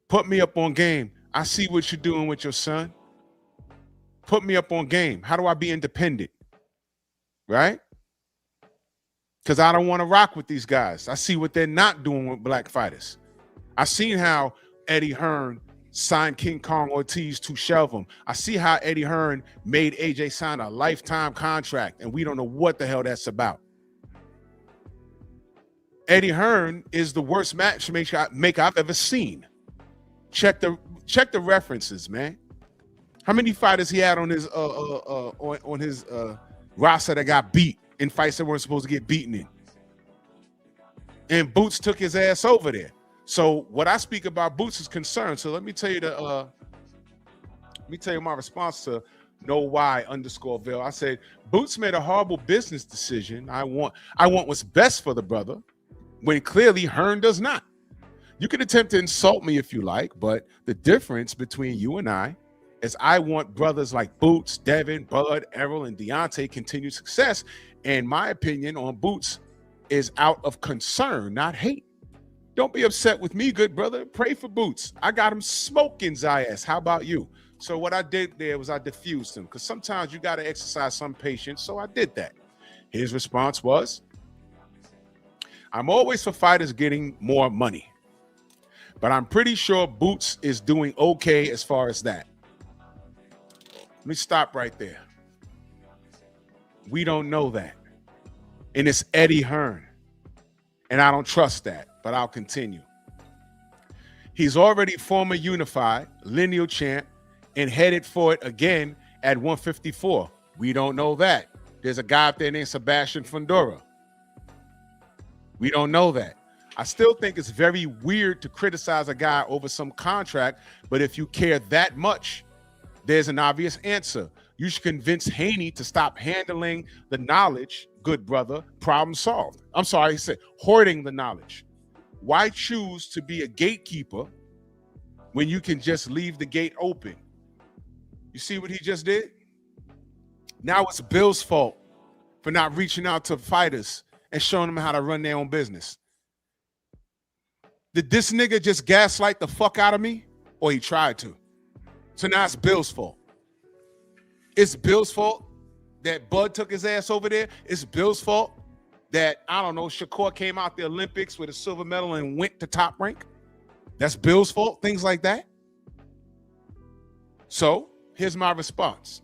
Put me up on game. I see what you're doing with your son. Put me up on game. How do I be independent? Right? Because I don't want to rock with these guys. I see what they're not doing with black fighters. I seen how Eddie Hearn signed King Kong Ortiz to shelve him. I see how Eddie Hearn made AJ sign a lifetime contract, and we don't know what the hell that's about. Eddie Hearn is the worst matchmaker I've ever seen. Check the references, man. How many fighters he had on his roster that got beat in fights that weren't supposed to get beaten in? and Boots took his ass over there. So what I speak about Boots is concern. So let me tell you my response to know why _Ville. I said Boots made a horrible business decision. I want what's best for the brother, when clearly Hearn does not. You can attempt to insult me if you like, but the difference between you and I is I want brothers like Boots, Devin, Bud, Errol, and Deontay continued success. And my opinion on Boots is out of concern, not hate. Don't be upset with me, good brother. Pray for Boots. I got him smoking Zayas. How about you? So what I did there was I diffused him, because sometimes you got to exercise some patience. So I did that. His response was, I'm always for fighters getting more money, but I'm pretty sure Boots is doing okay as far as that. Let me stop right there. We don't know that. And it's Eddie Hearn. And I don't trust that, but I'll continue. He's already former unified, lineal champ, and headed for it again at 154. We don't know that. There's a guy up there named Sebastian Fundora. We don't know that. I still think it's very weird to criticize a guy over some contract, but if you care that much, there's an obvious answer. You should convince Haney to stop handling the knowledge, good brother, problem solved. I'm sorry, he said hoarding the knowledge. Why choose to be a gatekeeper when you can just leave the gate open? You see what he just did? Now it's Bill's fault for not reaching out to fighters and showing them how to run their own business. Did this nigga just gaslight the fuck out of me? Or he tried to? So now it's Bill's fault. It's Bill's fault that Bud took his ass over there. It's Bill's fault that, I don't know, Shakur came out the Olympics with a silver medal and went to top rank. That's Bill's fault, things like that. So here's my response.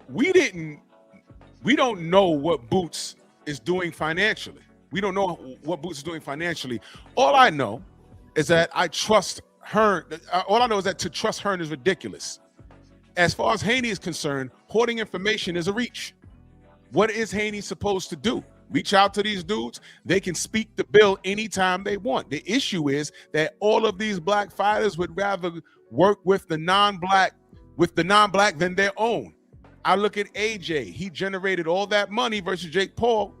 We don't know what Boots is doing financially. We don't know what Boots is doing financially. All I know is that I trust Hearn. All I know is that to trust Hearn is ridiculous. As far as Haney is concerned, hoarding information is a reach. What is Haney supposed to do? Reach out to these dudes? They can speak the bill anytime they want. The issue is that all of these black fighters would rather work with the non-black than their own. I look at AJ. He generated all that money versus Jake Paul,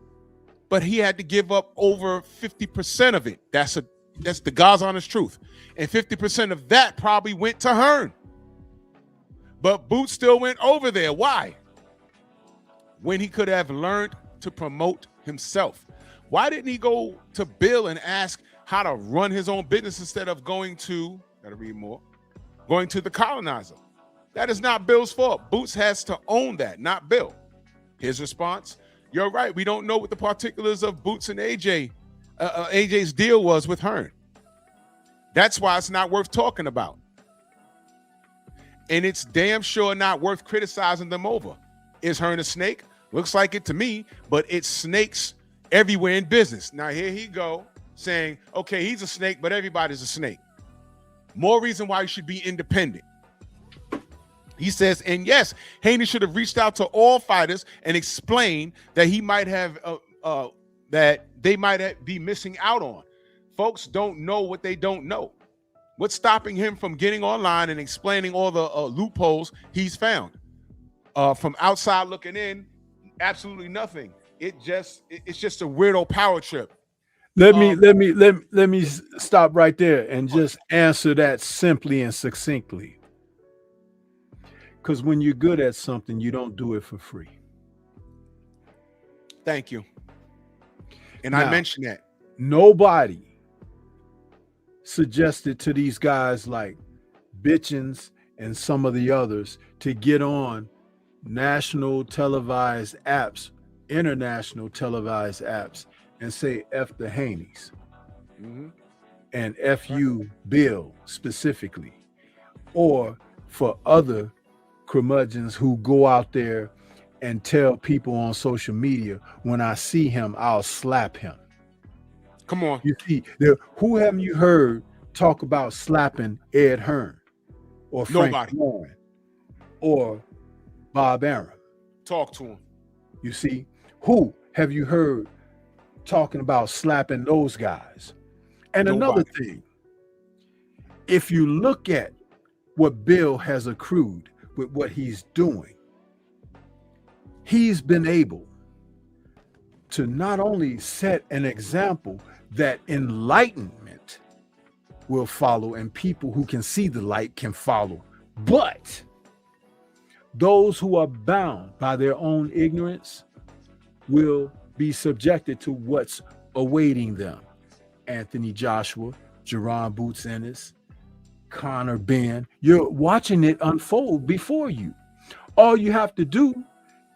but he had to give up over 50% of it. That's the God's honest truth. And 50% of that probably went to Hearn. But Boots still went over there. Why? When he could have learned to promote himself. Why didn't he go to Bill and ask how to run his own business instead of going to the colonizer? That is not Bill's fault. Boots has to own that, not Bill. His response, you're right. We don't know what the particulars of Boots and AJ's deal was with Hearn. That's why it's not worth talking about. And it's damn sure not worth criticizing them over. Is Hearn a snake? Looks like it to me, but it's snakes everywhere in business. Now here he go saying, okay, he's a snake, but everybody's a snake. More reason why you should be independent. He says, and yes, Haney should have reached out to all fighters and explained that he might have that they might be missing out on. Folks don't know what they don't know. What's stopping him from getting online and explaining all the loopholes he's found? From outside looking in, absolutely nothing. It's just a weirdo power trip. Let me stop right there and just answer that simply and succinctly. Because when you're good at something, you don't do it for free. Thank you. And now, I mentioned that. Nobody suggested to these guys like Bitchins and some of the others to get on national televised apps, international televised apps, and say F the Haneys. Mm-hmm. And F you, Bill, specifically. Or for other curmudgeons who go out there and tell people on social media, when I see him, I'll slap him. Come on. You see, who haven't you heard talk about slapping Ed Hearn or Frank Warren or Bob Arum? Talk to him. You see, who have you heard talking about slapping those guys? And another thing, if you look at what Bill has accrued with what he's doing, he's been able to not only set an example that enlightenment will follow and people who can see the light can follow, but those who are bound by their own ignorance will be subjected to what's awaiting them. Anthony Joshua, Jerron Boots Ennis, Conor Ben, you're watching it unfold before you. All you have to do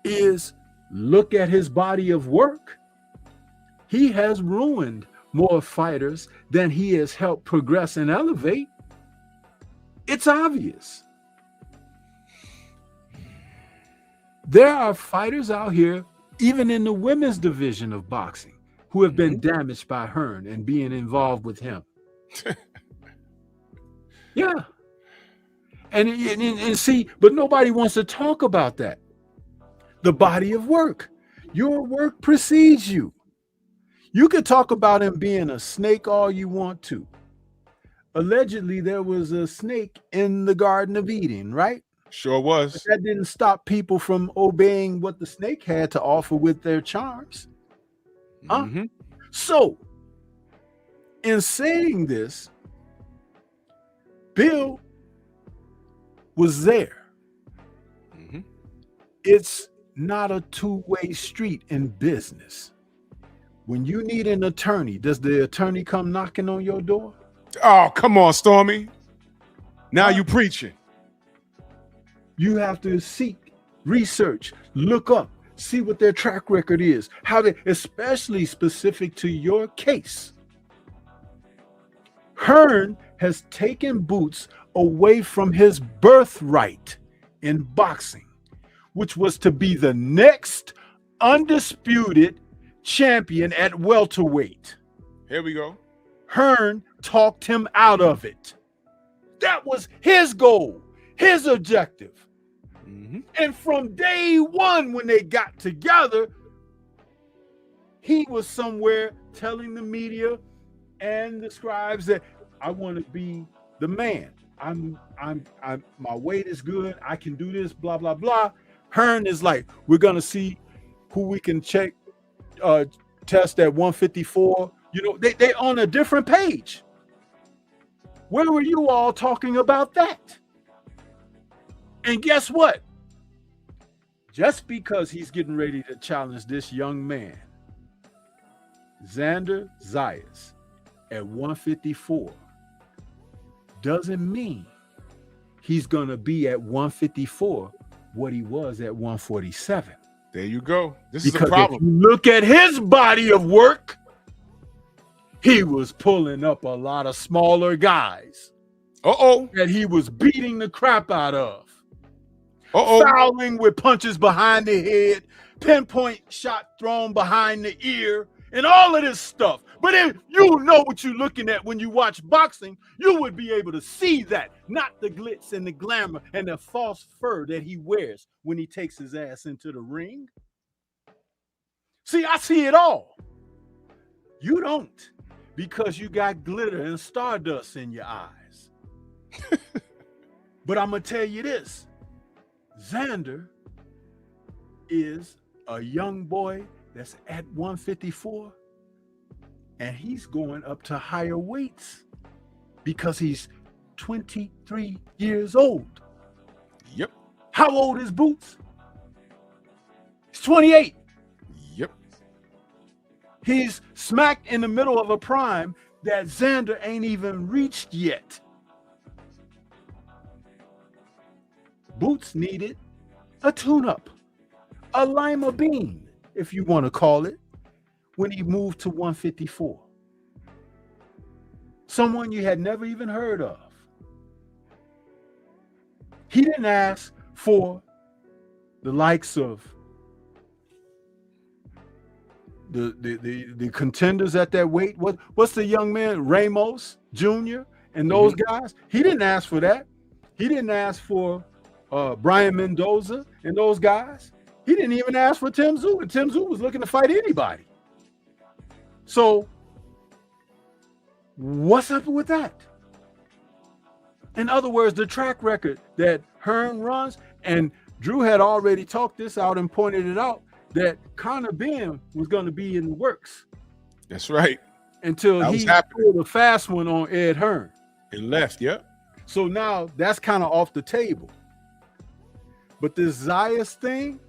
is look at his body of work. He has ruined more fighters than he has helped progress and elevate. It's obvious. There are fighters out here, even in the women's division of boxing, who have been damaged by Hearn and being involved with him. Yeah. And see, but nobody wants to talk about that. The body of work. Your work precedes you. You could talk about him being a snake all you want to. Allegedly, there was a snake in the Garden of Eden, right? Sure was. But that didn't stop people from obeying what the snake had to offer with their charms. So, in saying this, Bill was there. It's not a two-way street in business. When you need an attorney, does the attorney come knocking on your door? Oh, come on, Stormy. Now you preaching. You have to seek, research, look up, see what their track record is, how they, especially specific to your case. Hearn has taken Boots away from his birthright in boxing, which was to be the next undisputed champion at welterweight. Here we go. Hearn talked him out of it. That was his goal, his objective. And from day one, when they got together, he was somewhere telling the media and the scribes that I want to be the man. I'm my weight is good. I can do this, blah, blah, blah. Hearn is like, we're going to see who we can test at 154. You know, they on a different page. Where were you all talking about that? And guess what? Just because he's getting ready to challenge this young man, Xander Zayas, at 154, doesn't mean he's going to be at 154 what he was at 147. There you go. This because is a problem. If you look at his body of work, he was pulling up a lot of smaller guys. That he was beating the crap out of. Fouling with punches behind the head, pinpoint shot thrown behind the ear, and all of this stuff. But if you know what you're looking at when you watch boxing, you would be able to see that, not the glitz and the glamour and the false fur that he wears when he takes his ass into the ring. See, I see it all. You don't, because you got glitter and stardust in your eyes. But I'm going to tell you this. Xander is a young boy that's at 154, and he's going up to higher weights because he's 23 years old. Yep. How old is Boots? He's 28. Yep. He's smack in the middle of a prime that Xander ain't even reached yet. Boots needed a tune-up, a lima bean, if you want to call it, when he moved to 154. Someone you had never even heard of. He didn't ask for the likes of the contenders at that weight. What's the young man, Ramos Jr. and those guys? He didn't ask for that. He didn't ask for Brian Mendoza and those guys. He didn't even ask for Tim Tszyu, and Tim Tszyu was looking to fight anybody. So, what's up with that? In other words, the track record that Hearn runs, and Drew had already talked this out and pointed it out, that Conor Benn was going to be in the works. That's right. Until he pulled a fast one on Ed Hearn. And left, yeah. So now that's kind of off the table. But this Zayas thing,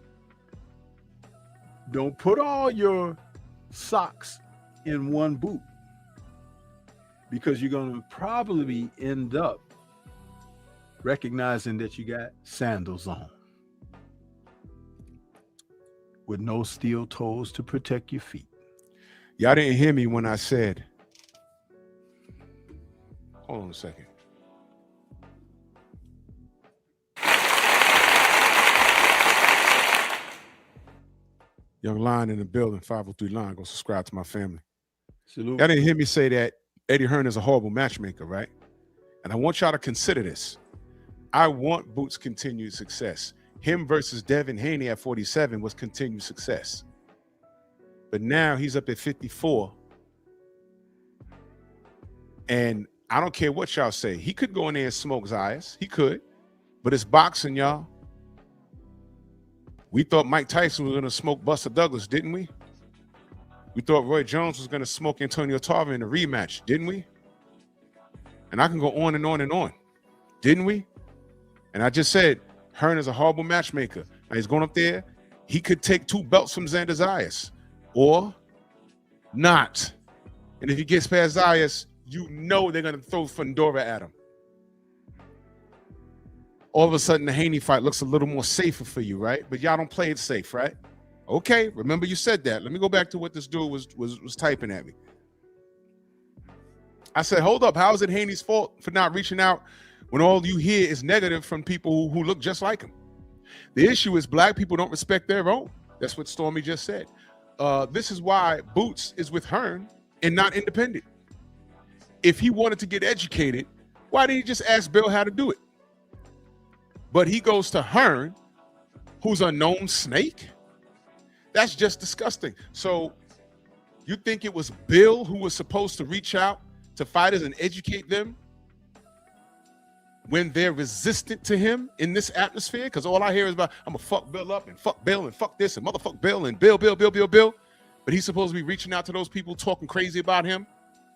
don't put all your socks in one boot, because you're going to probably end up recognizing that you got sandals on with no steel toes to protect your feet. Y'all didn't hear me when I said, hold on a second. Young Lion in the building, 503 Line. Go subscribe to my family. Salute. Y'all didn't hear me say that Eddie Hearn is a horrible matchmaker, right? And I want y'all to consider this. I want Boots' continued success. Him versus Devin Haney at 47 was continued success. But now he's up at 54. And I don't care what y'all say. He could go in there and smoke Zayas. He could. But it's boxing, y'all. We thought Mike Tyson was going to smoke Buster Douglas, didn't we? We thought Roy Jones was going to smoke Antonio Tarver in a rematch, didn't we? And I can go on and on and on. Didn't we? And I just said, Hearn is a horrible matchmaker. Now he's going up there. He could take 2 belts from Xander Zayas. Or not. And if he gets past Zayas, you know they're going to throw Fundora at him. All of a sudden, the Haney fight looks a little more safer for you, right? But y'all don't play it safe, right? Okay, remember you said that. Let me go back to what this dude was typing at me. I said, hold up, how is it Haney's fault for not reaching out when all you hear is negative from people who look just like him? The issue is black people don't respect their own. That's what Stormy just said. This is why Boots is with Hearn and not independent. If he wanted to get educated, why didn't he just ask Bill how to do it? But he goes to Hearn, who's a known snake? That's just disgusting. So you think it was Bill who was supposed to reach out to fighters and educate them when they're resistant to him in this atmosphere? Because all I hear is about, I'm going to fuck Bill up and fuck Bill and fuck this and motherfuck Bill and Bill. But he's supposed to be reaching out to those people talking crazy about him.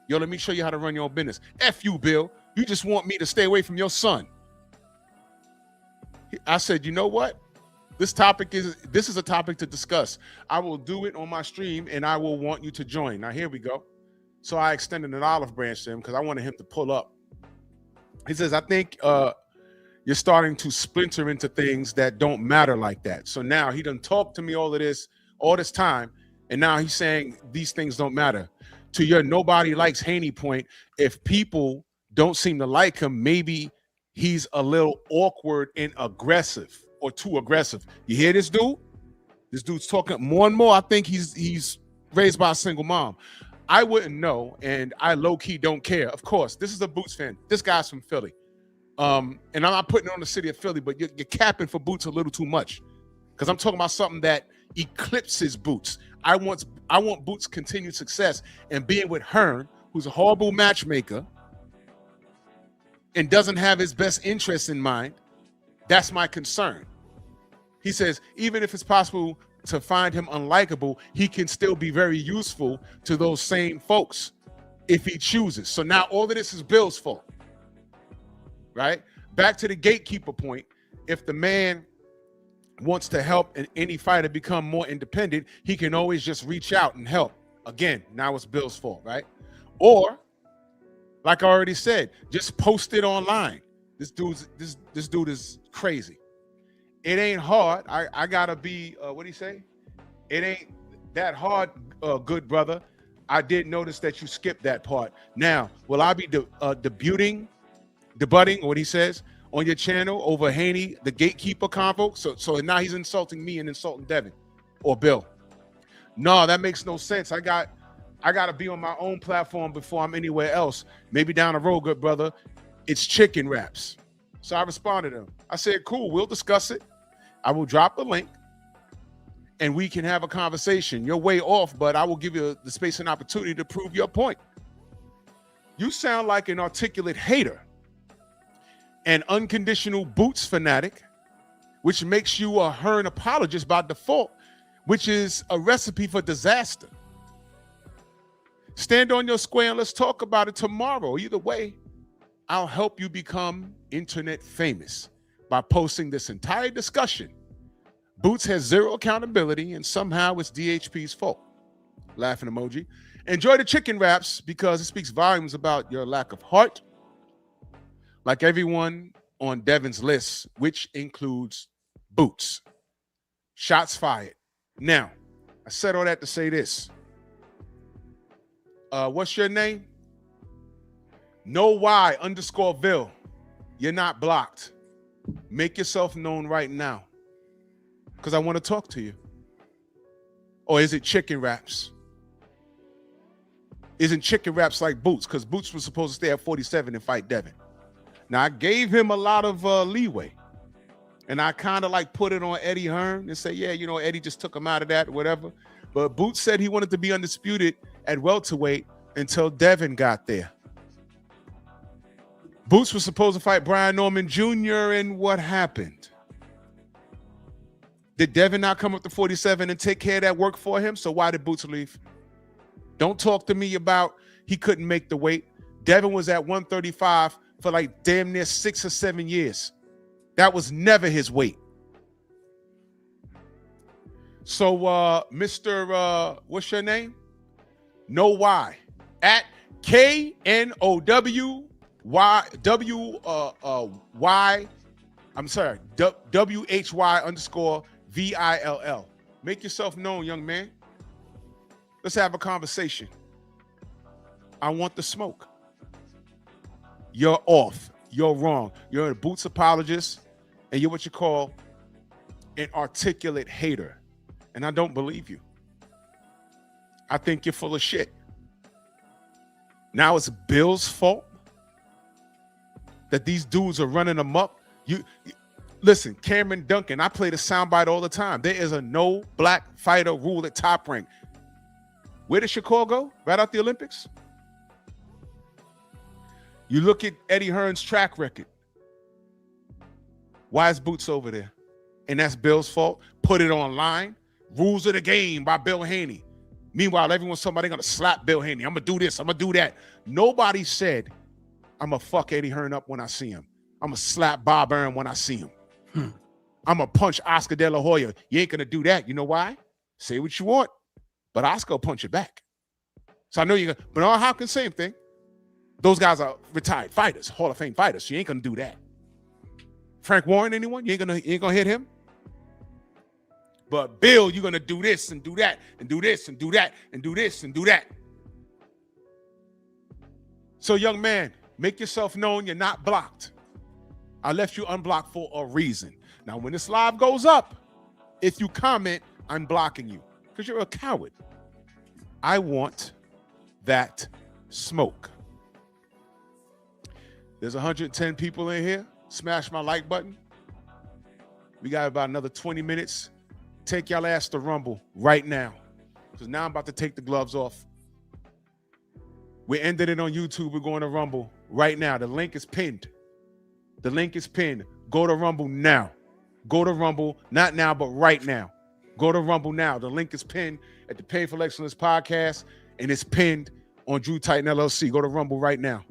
Yo, let me show you how to run your own business. F you, Bill. You just want me to stay away from your son. I said, you know what? This is a topic to discuss. I will do it on my stream and I will want you to join. Now, here we go. So I extended an olive branch to him because I wanted him to pull up. He says, I think you're starting to splinter into things that don't matter like that. So now he done talked to me all this time, and now he's saying these things don't matter. To your nobody likes Haney point, if people don't seem to like him, maybe he's a little awkward and aggressive or too aggressive. You hear this dude? This dude's talking more and more. I think he's raised by a single mom. I wouldn't know, and I low-key don't care. Of course, this is a Boots fan. This guy's from Philly. And I'm not putting it on the city of Philly, but you're capping for Boots a little too much. Because I'm talking about something that eclipses Boots. I want Boots' continued success, and being with Hearn, who's a horrible matchmaker and doesn't have his best interests in mind, that's my concern. He says, even if it's possible to find him unlikable, he can still be very useful to those same folks if he chooses. So now all of this is Bill's fault, right? Back to the gatekeeper point. If the man wants to help any fighter become more independent, he can always just reach out and help. Again, now it's Bill's fault, right? Or, like I already said, just post it online. This dude is crazy. It ain't hard. I gotta be, what do you say? It ain't that hard, good brother. I did notice that you skipped that part. Now, will I be debuting, what he says, on your channel over Haney, the gatekeeper convo? So now he's insulting me and insulting Devin or Bill. No, that makes no sense. I gotta be on my own platform before I'm anywhere else. Maybe down the road, good brother, it's chicken wraps. So I responded to him. I said, cool, we'll discuss it. I will drop the link. and we can have a conversation. You're way off, but I will give you the space and opportunity to prove your point. You sound like an articulate hater, an unconditional Boots fanatic, which makes you a Hearn apologist by default, which is a recipe for disaster. Stand on your square and let's talk about it tomorrow. Either way, I'll help you become internet famous by posting this entire discussion. Boots has zero accountability and somehow it's DHP's fault. Laughing emoji. Enjoy the chicken wraps because it speaks volumes about your lack of heart. Like everyone on Devin's list, which includes Boots. Shots fired. Now, I said all that to say this. What's your name? No why _Ville. You're not blocked. Make yourself known right now. Because I want to talk to you. Or is it chicken wraps? Isn't chicken wraps like Boots? Because Boots was supposed to stay at 47 and fight Devin. Now, I gave him a lot of leeway. And I kind of like put it on Eddie Hearn and say, yeah, you know, Eddie just took him out of that, whatever. But Boots said he wanted to be undisputed at welterweight until Devin got there. Boots was supposed to fight Brian Norman Jr. and what happened? Did Devin not come up to 47 and take care of that work for him? So why did Boots leave? Don't talk to me about he couldn't make the weight. Devin was at 135 for like damn near 6 or 7 years. That was never his weight. So, Mr. What's your name? No why. At KNOWYY. I'm sorry. WHY_VILL. Make yourself known, young man. Let's have a conversation. I want the smoke. You're off. You're wrong. You're a Boots apologist, and you're what you call an articulate hater. And I don't believe you. I think you're full of shit. Now it's Bill's fault that these dudes are running amok. You listen, Cameron Duncan, I play the soundbite all the time. There is a no black fighter rule at Top Rank. Where did Shakur go? Right out the Olympics? You look at Eddie Hearn's track record. Why is Boots over there? And that's Bill's fault. Put it online. Rules of the game by Bill Haney. Meanwhile, everyone's somebody gonna slap Bill Haney. I'm gonna do this. I'm gonna do that. Nobody said, I'm gonna fuck Eddie Hearn up when I see him. I'm gonna slap Bob Arum when I see him. I'm gonna punch Oscar De La Hoya. You ain't gonna do that. You know why? Say what you want, but Oscar will punch you back. So I know you're gonna, Bernard Hopkins, same thing. Those guys are retired fighters, Hall of Fame fighters. So you ain't gonna do that. Frank Warren, anyone? You ain't gonna hit him? But Bill, you're gonna do this and do that and do this and do that and do this and do that. So young man, make yourself known. You're not blocked. I left you unblocked for a reason. Now, when this live goes up, if you comment, I'm blocking you because you're a coward. I want that smoke. There's 110 people in here. Smash my like button. We got about another 20 minutes. Take y'all ass to Rumble right now. Because now I'm about to take the gloves off. We're ending it on YouTube. We're going to Rumble right now. The link is pinned. The link is pinned. Go to Rumble now. Go to Rumble, not now, but right now. Go to Rumble now. The link is pinned at the Painful Excellence podcast, and it's pinned on Drew Titan LLC. Go to Rumble right now.